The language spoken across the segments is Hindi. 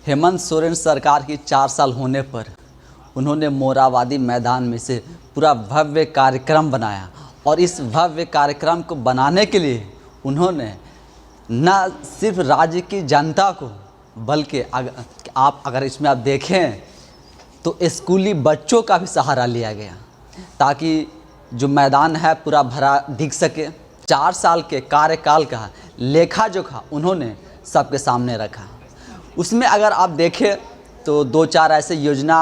हेमंत सोरेन सरकार की 4 साल होने पर उन्होंने मोराबादी मैदान में से पूरा भव्य कार्यक्रम बनाया और इस भव्य कार्यक्रम को बनाने के लिए उन्होंने न सिर्फ राज्य की जनता को बल्कि अगर इसमें आप देखें तो स्कूली बच्चों का भी सहारा लिया गया ताकि जो मैदान है पूरा भरा दिख सके। 4 साल के कार्यकाल का लेखा जोखा उन्होंने सबके सामने रखा। उसमें अगर आप देखें तो 2-4 ऐसे योजना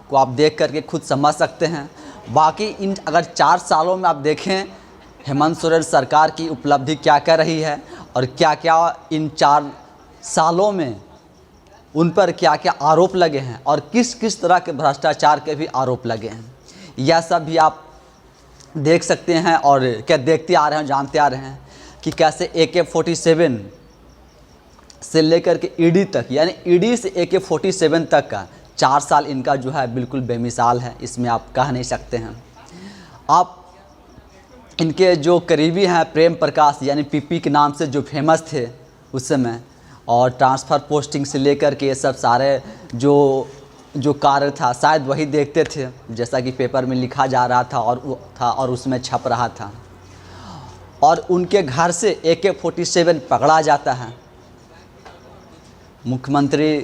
को आप देख करके खुद समझ सकते हैं। बाकी इन अगर 4 सालों में आप देखें हेमंत सोरेन सरकार की उपलब्धि क्या कर रही है और क्या क्या इन 4 सालों में उन पर क्या क्या आरोप लगे हैं और किस किस तरह के भ्रष्टाचार के भी आरोप लगे हैं, यह सब भी आप देख सकते हैं। और क्या देखते आ रहे हैं, जानते आ रहे हैं कि कैसे AK-47 से लेकर के ईडी तक, यानी ईडी से AK-47 तक का 4 साल इनका जो है बिल्कुल बेमिसाल है, इसमें आप कह नहीं सकते हैं। आप इनके जो करीबी हैं प्रेम प्रकाश यानी पीपी के नाम से जो फेमस थे उस समय, और ट्रांसफ़र पोस्टिंग से लेकर के ये सब सारे जो कार्य था शायद वही देखते थे जैसा कि पेपर में लिखा जा रहा था और उसमें छप रहा था। और उनके घर से AK-47 पकड़ा जाता है, मुख्यमंत्री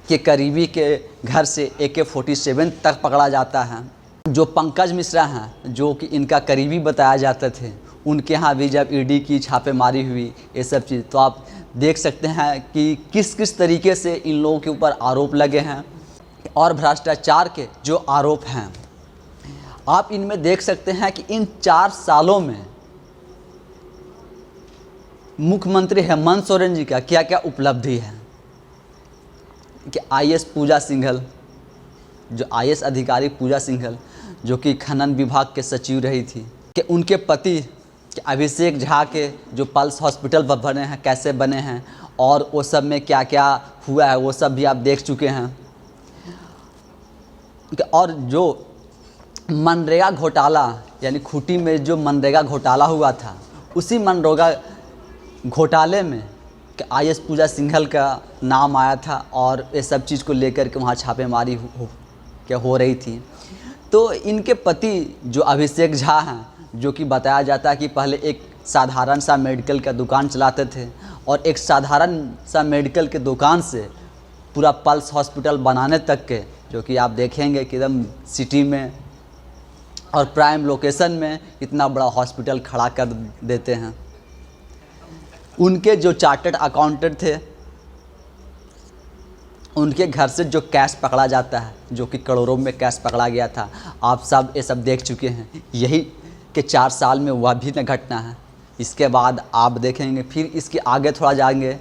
के करीबी के घर से AK-47 तक पकड़ा जाता है। जो पंकज मिश्रा हैं जो कि इनका करीबी बताया जाते थे, उनके यहाँ भी जब ईडी की छापेमारी हुई ये सब चीज़, तो आप देख सकते हैं कि किस किस तरीके से इन लोगों के ऊपर आरोप लगे हैं और भ्रष्टाचार के जो आरोप हैं आप इनमें देख सकते हैं कि इन 4 सालों में मुख्यमंत्री हेमंत सोरेन जी का क्या क्या उपलब्धि है। कि IAS पूजा सिंघल, जो IAS अधिकारी पूजा सिंघल जो कि खनन विभाग के सचिव रही थी, कि उनके पति कि अभिषेक झा के जो पल्स हॉस्पिटल बने हैं कैसे बने हैं और वो सब में क्या क्या हुआ है वो सब भी आप देख चुके हैं। और जो मनरेगा घोटाला यानी खूंटी में जो मनरेगा घोटाला हुआ था, उसी मनरेगा घोटाले में कि IAS पूजा सिंघल का नाम आया था और ये सब चीज़ को लेकर के वहाँ छापेमारी हो रही थी। तो इनके पति जो अभिषेक झा हैं, जो कि बताया जाता है कि पहले एक साधारण सा मेडिकल का दुकान चलाते थे और एक साधारण सा मेडिकल के दुकान से पूरा पल्स हॉस्पिटल बनाने तक के, जो कि आप देखेंगे कि एकदम सिटी में और प्राइम लोकेशन में इतना बड़ा हॉस्पिटल खड़ा कर देते हैं। उनके जो चार्टर्ड अकाउंटेंट थे उनके घर से जो कैश पकड़ा जाता है, जो कि करोड़ों में कैश पकड़ा गया था, आप सब ये सब देख चुके हैं। यही कि 4 साल में वह भी न घटना है। इसके बाद आप देखेंगे फिर इसके आगे थोड़ा जाएंगे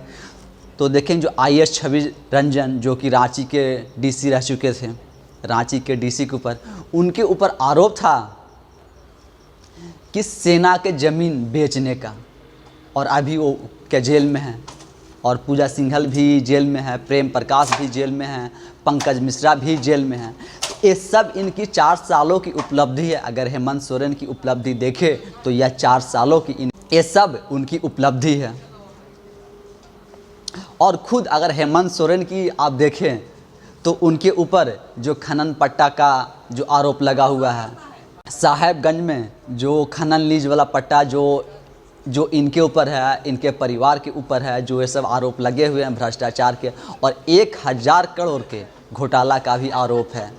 तो देखेंगे जो IAS छवि रंजन जो कि रांची के DC रह चुके थे, रांची के DC के ऊपर उनके ऊपर आरोप था कि सेना के ज़मीन बेचने का, और अभी वो क्या जेल में हैं। और पूजा सिंघल भी जेल में है, प्रेम प्रकाश भी जेल में है, पंकज मिश्रा भी जेल में है। ये सब इनकी 4 सालों की उपलब्धि है। अगर हेमंत सोरेन की उपलब्धि देखें तो यह 4 सालों की ये सब उनकी उपलब्धि है। और खुद अगर हेमंत सोरेन की आप देखें तो उनके ऊपर जो खनन पट्टा का जो आरोप लगा हुआ है, साहेबगंज में जो खनन लीज वाला पट्टा जो इनके ऊपर है, इनके परिवार के ऊपर है, जो ये सब आरोप लगे हुए हैं भ्रष्टाचार के, और 1000 करोड़ के घोटाला का भी आरोप है।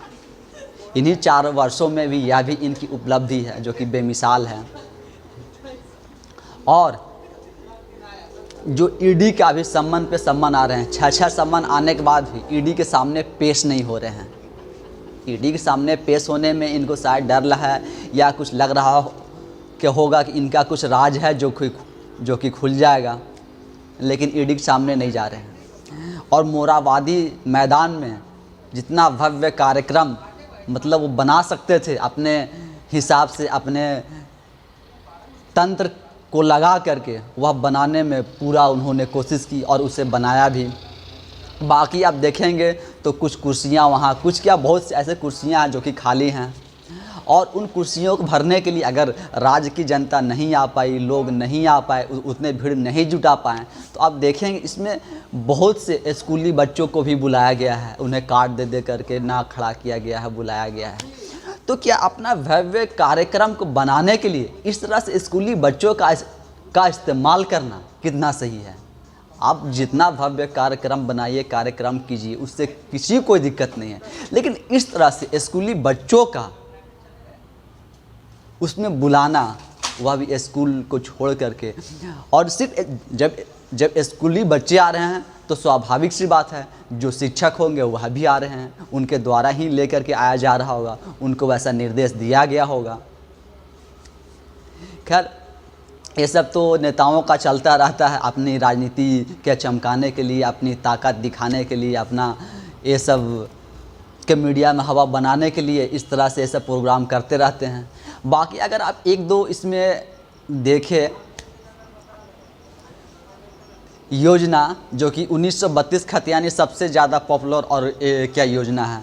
इन्हीं 4 वर्षों में भी यह भी इनकी उपलब्धि है जो कि बेमिसाल है। और जो ईडी का भी सम्मान पे सम्मान आ रहे हैं, 6 सम्मान आने के बाद भी ईडी के सामने पेश नहीं हो रहे हैं। ईडी के सामने पेश होने में इनको शायद डर है या कुछ लग रहा कि होगा कि इनका कुछ राज है जो कि खुल जाएगा, लेकिन ईडी के सामने नहीं जा रहे हैं। और मोराबादी मैदान में जितना भव्य कार्यक्रम मतलब वो बना सकते थे अपने हिसाब से, अपने तंत्र को लगा करके वह बनाने में पूरा उन्होंने कोशिश की और उसे बनाया भी। बाकी आप देखेंगे तो कुछ कुर्सियां वहाँ, कुछ क्या बहुत से ऐसे कुर्सियां हैं जो कि खाली हैं। और उन कुर्सियों को भरने के लिए अगर राज्य की जनता नहीं आ पाई, लोग नहीं आ पाए, उतने भीड़ नहीं जुटा पाएँ, तो आप देखेंगे इसमें बहुत से स्कूली बच्चों को भी बुलाया गया है, उन्हें कार्ड दे दे करके ना खड़ा किया गया है, बुलाया गया है। तो क्या अपना भव्य कार्यक्रम को बनाने के लिए इस तरह से स्कूली बच्चों का इस्तेमाल करना कितना सही है? आप जितना भव्य कार्यक्रम बनाइए, कार्यक्रम कीजिए, उससे किसी को कोई दिक्कत नहीं है, लेकिन इस तरह से स्कूली बच्चों का उसमें बुलाना, वह भी स्कूल को छोड़ करके, और सिर्फ जब स्कूली बच्चे आ रहे हैं तो स्वाभाविक सी बात है जो शिक्षक होंगे वह भी आ रहे हैं, उनके द्वारा ही लेकर के आया जा रहा होगा, उनको वैसा निर्देश दिया गया होगा। खैर ये सब तो नेताओं का चलता रहता है, अपनी राजनीति के चमकाने के लिए, अपनी ताकत दिखाने के लिए, अपना ये सब के मीडिया में हवा बनाने के लिए इस तरह से ऐसा प्रोग्राम करते रहते हैं। बाकी अगर आप एक दो इसमें देखें योजना, जो कि 1932 खतियानी सबसे ज़्यादा पॉपुलर और क्या योजना है,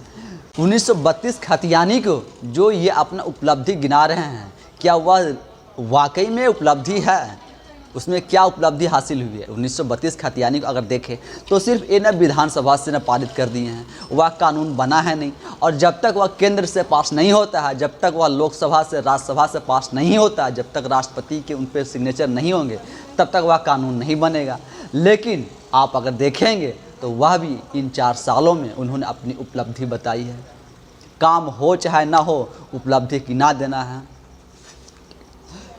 1932 खतियानी को जो ये अपना उपलब्धि गिना रहे हैं, क्या वह वाकई में उपलब्धि है? उसमें क्या उपलब्धि हासिल हुई है? 1932 खतियानी को अगर देखें तो सिर्फ ये न विधानसभा से न पारित कर दिए हैं, वह कानून बना है नहीं, और जब तक वह केंद्र से पास नहीं होता है, जब तक वह लोकसभा से, राज्यसभा से पास नहीं होता है, जब तक राष्ट्रपति के उन पर सिग्नेचर नहीं होंगे, तब तक वह कानून नहीं बनेगा। लेकिन आप अगर देखेंगे तो वह भी इन 4 सालों में उन्होंने अपनी उपलब्धि बताई है। काम हो चाहे ना हो, उपलब्धि गिना देना है।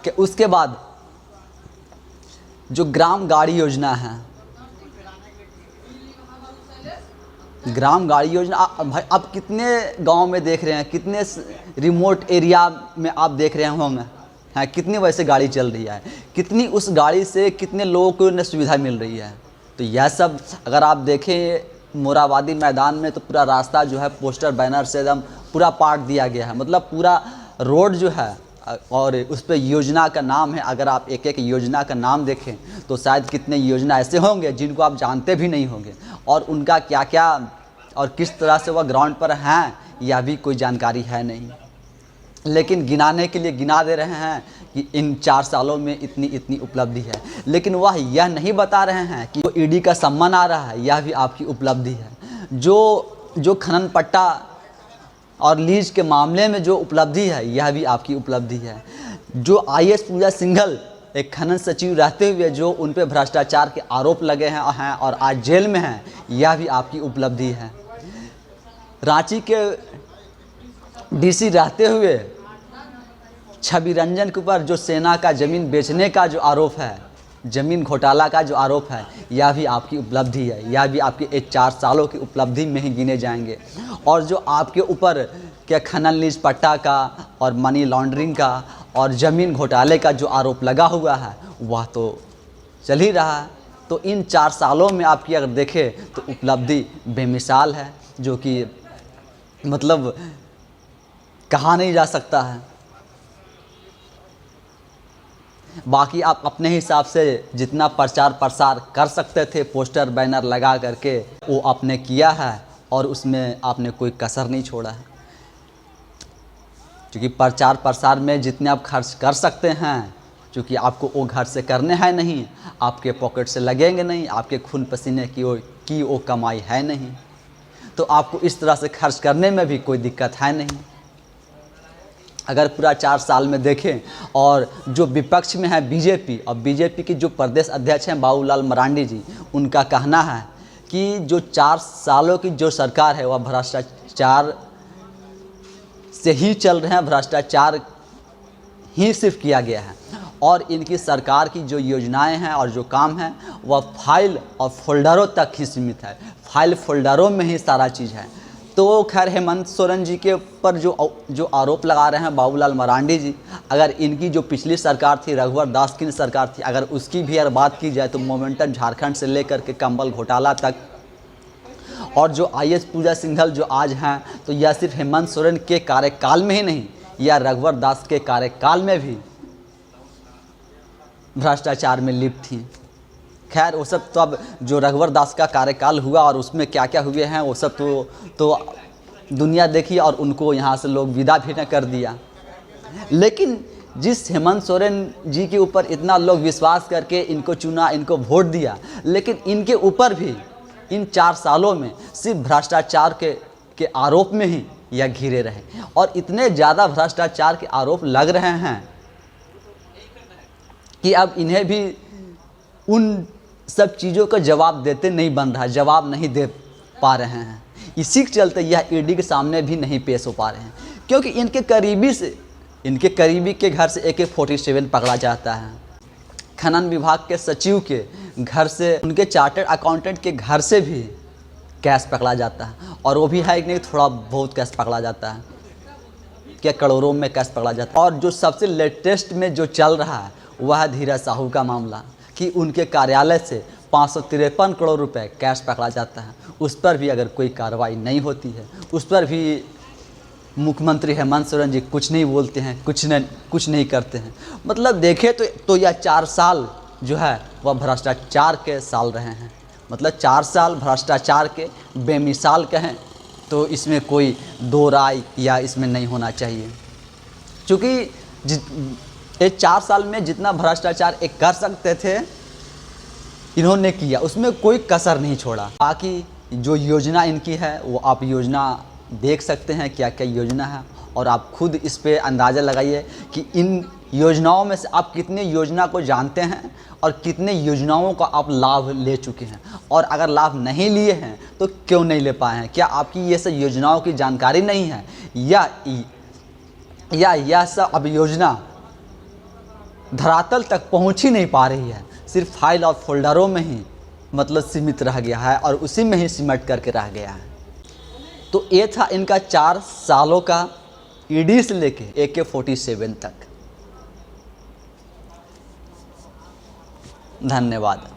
कि उसके बाद जो ग्राम गाड़ी योजना है, ग्राम गाड़ी योजना, भाई आप कितने गांव में देख रहे हैं, कितने रिमोट एरिया में आप देख रहे होंगे हैं, कितनी वैसे गाड़ी चल रही है, कितनी उस गाड़ी से कितने लोगों को सुविधा मिल रही है। तो यह सब अगर आप देखें मोराबादी मैदान में, तो पूरा रास्ता जो है पोस्टर बैनर से एकदम पूरा पाट दिया गया है, मतलब पूरा रोड जो है, और उस पर योजना का नाम है। अगर आप एक एक योजना का नाम देखें तो शायद कितने योजना ऐसे होंगे जिनको आप जानते भी नहीं होंगे, और उनका क्या क्या और किस तरह से वह ग्राउंड पर हैं यह भी कोई जानकारी है नहीं। लेकिन गिनाने के लिए गिना दे रहे हैं कि इन 4 सालों में इतनी इतनी उपलब्धि है, लेकिन वह यह नहीं बता रहे हैं कि ईडी का सम्मान आ रहा है, यह भी आपकी उपलब्धि है। जो खनन पट्टा और लीज के मामले में जो उपलब्धि है, यह भी आपकी उपलब्धि है। जो IAS पूजा सिंघल एक खनन सचिव रहते हुए जो उन पे भ्रष्टाचार के आरोप लगे हैं और आज जेल में हैं, यह भी आपकी उपलब्धि है। रांची के DC रहते हुए छवि रंजन के ऊपर जो सेना का ज़मीन बेचने का जो आरोप है, ज़मीन घोटाला का जो आरोप है, यह भी आपकी उपलब्धि है। यह भी आपके 4 सालों की उपलब्धि में ही गिने जाएंगे। और जो आपके ऊपर क्या खनन लीज पट्टा का और मनी लॉन्ड्रिंग का और ज़मीन घोटाले का जो आरोप लगा हुआ है, वह तो चल ही रहा है। तो इन 4 सालों में आपकी अगर देखें तो उपलब्धि बेमिसाल है, जो कि मतलब कहा नहीं जा सकता है। बाकी आप अपने हिसाब से जितना प्रचार प्रसार कर सकते थे पोस्टर बैनर लगा करके, वो आपने किया है, और उसमें आपने कोई कसर नहीं छोड़ा है। क्योंकि प्रचार प्रसार में जितने आप खर्च कर सकते हैं, क्योंकि आपको वो घर से करने हैं नहीं, आपके पॉकेट से लगेंगे नहीं, आपके खून पसीने की वो कमाई है नहीं, तो आपको इस तरह से खर्च करने में भी कोई दिक्कत है नहीं। अगर पूरा 4 साल में देखें, और जो विपक्ष में है बीजेपी, और बीजेपी की जो प्रदेश अध्यक्ष हैं बाबूलाल मरांडी जी, उनका कहना है कि जो 4 सालों की जो सरकार है वह भ्रष्टाचार से ही चल रहे हैं, भ्रष्टाचार ही सिर्फ किया गया है, और इनकी सरकार की जो योजनाएं हैं और जो काम है वह फाइल और फोल्डरों तक ही सीमित है, फाइल फोल्डरों में ही सारा चीज़ है। तो खैर हेमंत सोरेन जी के ऊपर जो आरोप लगा रहे हैं बाबूलाल मरांडी जी, अगर इनकी जो पिछली सरकार थी, रघुवर दास की सरकार थी, अगर उसकी भी अगर बात की जाए तो मोमेंटम झारखंड से लेकर के कंबल घोटाला तक, और जो IAS पूजा सिंघल जो आज हैं, तो यह सिर्फ हेमंत सोरेन के कार्यकाल में ही नहीं, यह रघुवर दास के कार्यकाल में भी भ्रष्टाचार में लिप्त थी। खैर वो सब तो अब जो रघुवर दास का कार्यकाल हुआ और उसमें क्या क्या हुए हैं वो सब तो दुनिया देखी, और उनको यहाँ से लोग विदा भी न कर दिया। लेकिन जिस हेमंत सोरेन जी के ऊपर इतना लोग विश्वास करके इनको चुना, इनको वोट दिया, लेकिन इनके ऊपर भी इन 4 सालों में सिर्फ भ्रष्टाचार के आरोप में ही यह घिरे रहे और इतने ज़्यादा भ्रष्टाचार के आरोप लग रहे हैं कि अब इन्हें भी उन सब चीज़ों का जवाब देते नहीं बन रहा, जवाब नहीं दे पा रहे हैं। इसी के चलते यह ईडी के सामने भी नहीं पेश हो पा रहे हैं, क्योंकि इनके करीबी के घर से AK-47 पकड़ा जाता है। खनन विभाग के सचिव के घर से, उनके चार्टर्ड अकाउंटेंट के घर से भी कैश पकड़ा जाता है, और वो भी है कि नहीं थोड़ा बहुत कैश पकड़ा जाता है, क्या करोड़ों में कैश पकड़ा जाता है। और जो सबसे लेटेस्ट में जो चल रहा है वह है धीरज साहू का मामला, कि उनके कार्यालय से 553 करोड़ रुपए कैश पकड़ा जाता है। उस पर भी अगर कोई कार्रवाई नहीं होती है, उस पर भी मुख्यमंत्री हेमंत सोरेन जी कुछ नहीं बोलते हैं, कुछ नहीं करते हैं। मतलब देखें तो यह 4 साल जो है वह भ्रष्टाचार के साल रहे हैं। मतलब 4 साल भ्रष्टाचार के बेमिसाल कहें तो इसमें कोई दो राय या इसमें नहीं होना चाहिए, क्योंकि ये 4 साल में जितना भ्रष्टाचार एक कर सकते थे इन्होंने किया, उसमें कोई कसर नहीं छोड़ा। बाकी जो योजना इनकी है वो आप योजना देख सकते हैं क्या क्या योजना है, और आप खुद इस पे अंदाज़ा लगाइए कि इन योजनाओं में से आप कितने योजना को जानते हैं और कितने योजनाओं का आप लाभ ले चुके हैं, और अगर लाभ नहीं लिए हैं तो क्यों नहीं ले पाए हैं। क्या आपकी ये सब योजनाओं की जानकारी नहीं है, या यह सब अब योजना धरातल तक पहुंच ही नहीं पा रही है, सिर्फ फाइल और फोल्डरों में ही मतलब सीमित रह गया है और उसी में ही सिमट करके रह गया है। तो ये था इनका 4 सालों का ईडी से लेके AK-47 तक। धन्यवाद।